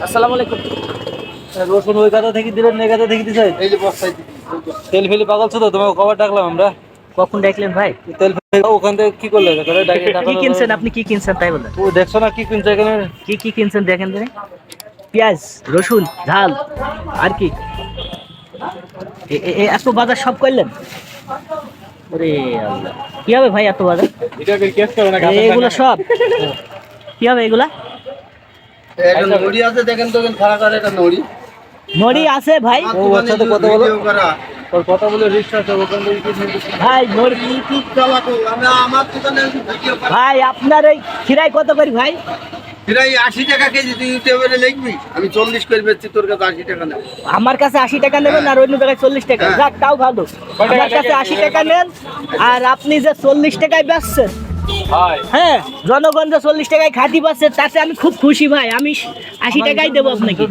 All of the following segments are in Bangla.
আসসালামু আলাইকুম। রসুন ওই গাদা থেকে দিলেন, এই গাদা থেকে দিছে। এই যে বস্তায় তেল ফেলে পাগলছো তো, তোমাকে কবার ডাকলাম আমরা। কখন ডাকলেন ভাই? তেল ফেলে ওখান থেকে কি করলে? কি কিনছেন আপনি? কি কিনছেন তাই বলেন। ও দেখছো না কি কিনছে এখানে? কি কি কিনছেন দেখেন দেখেন। পেঁয়াজ, রসুন, ঝাল, আর কি এত বাজার সব করলেন? ওরে আল্লাহ, কি হবে ভাই এত বাজার? এগুলো সব কি হবে এগুলা? নড়ি আছে দেখেন তো, খারাপ করে এটা নড়ি নড়ি আছে ভাই। ও আচ্ছা, তো কথা বলো, ওর কথা বলে রিক্সা আছে ওখান থেকে কি নিয়ে ভাই নড়ি ইউটিউব চালাকো আমি আমার দোকানে ভিডিও করা। ভাই আপনার এই খিরাই কত করি ভাই? প্রায় 80 টাকা কেজি, তুই ইউটিউবে লিখবি আমি 40 করে বেচছি, তোর কাছে 80 টাকা নেব। আমার কাছে 80 টাকা নেবেন আর অন্য জায়গায় 40 টাকা। হ্যাঁ। যাক তাও ভালো। আমার কাছে 80 টাকা নেন আর আপনি যে 40 টাকায় বেচছেন, হ্যাঁ জনগণ যে 40 টাকায় খাতি পাচ্ছে তাতে আমি খুব খুশি ভাই। আমি 80 টাকাই দেবো আপনাকে।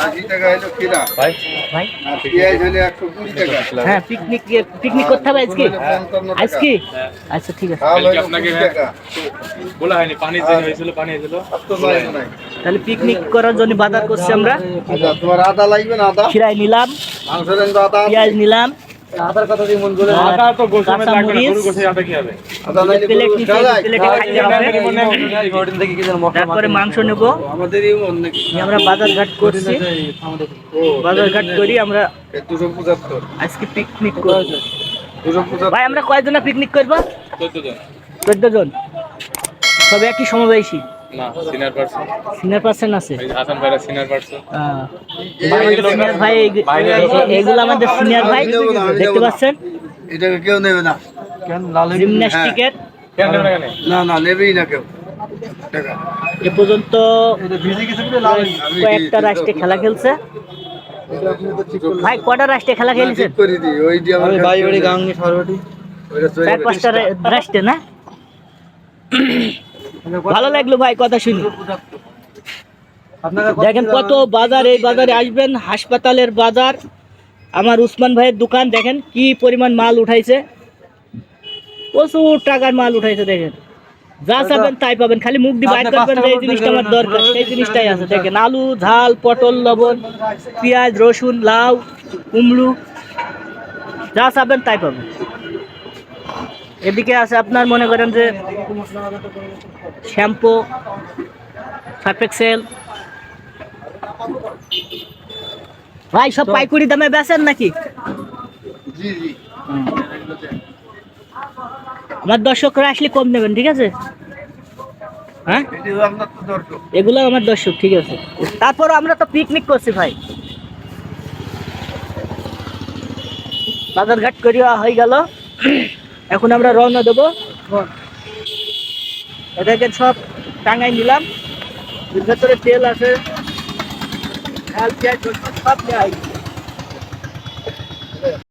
80 টাকা হলো কিরা ভাই আর পেঁয়াজ হলো 120 টাকা। হ্যাঁ, পিকনিক করতে হবে আজকে। আজকে আচ্ছা ঠিক আছে, কালকে আপনাকে বলা হয়নি, পানি যে হয়েছিল, পানি হয়েছিল। তাহলে পিকনিক করার জন্য বাজার করছি আমরা। আচ্ছা, তোমার আদা লাগবে না? আদা খিরাই নিলাম, মাংস দেন তো, আদা পেঁয়াজ নিলাম, আধার কথা দিয়ে মন করে আদা তো গোসমের লাগবে না, কাঁচামরিচ, গরু গোসে আদা কি হবে? আদা নাইলে প্লেট গরু নিচে খাওয়া যায়? প্লেটে খাইতে হবে। ওদিন থেকে কি যেন মশলা তারপরে মাংস নেব। আমাদেরই মন নাকি আমরা বাজার ঘাট করছি, বাজার ঘাট করি আমরা 275 আজকে পিকনিক করব। 275 ভাই আমরা কয়জনা পিকনিক করব? 14 জন। 14 জন। সবে একই সমবয়সী? না, সিনিয়র পারসন। সিনিয়র পার্সন আছে। এই হাসান ভাইরা সিনিয়র পারসন। সিনিয়র ভাই, এগুলো আমাদের সিনিয়র ভাই, দেখতে পাচ্ছেন এটাকে কেউ নেবে না। কেন লাল জিমন্যাস্টিকের। কেন নেবে না? না না, নেবেই না কেউ টাকা। এ পর্যন্ত এটা ভিজে গেছে বলে লাল কয়েকটা রাষ্ট্রে খেলা খেলছে। ভাই কটা রাষ্ট্রে খেলা খেলেছেন? ঠিক করে দিই ওই যে আমার আমি বাই বাড়ি গাঙ্গি সরবটি। ওইটা চলে 4-5টা রাষ্ট্রে না? ভালো লাগলো ভাই কথা শুনি। আপনারা দেখেন কত বাজার, এই বাজারে আসবেন, হাসপাতালের বাজার। আমার উসমান ভাইয়ের দোকান দেখেন কি পরিমাণ মাল উঠাইছে, প্রচুর টাকার মাল উঠাইছে। দেখেন যা চাবেন তাই পাবেন, খালি মুখ দিয়ে বাইর করবেন যে এই জিনিসটা আমার দরকার, সেই জিনিসটাই আছে। দেখেন আলু, ঝাল, পটল, লবণ, পেঁয়াজ, রসুন, লাউ, কুমড়ো, যা চাবেন তাই পাবেন। এদিকে আছে আপনার মনে করেন যে শ্যাম্পু, সার্ফ এক্সেল। ভাই সব পাইকারি দামে বেচেন নাকি? জি জি আমার দর্শকরা আসলে কম নেবেন, ঠিক আছে? হ্যাঁ, এটা আপনার তো দরকার। এগুলো আমার দর্শক, ঠিক আছে। তারপর আমরা তো পিকনিক করছি ভাই, বাজার ঘাট করিয়া হয়ে গেল। এখন আমরা রওনা দেবো। এটাকে সব টাঙ্গাই নিলাম, এর ভেতরে তেল আছে, ঝাল, পেঁয়াজ, রসুন সব নেওয়া হয়েছে।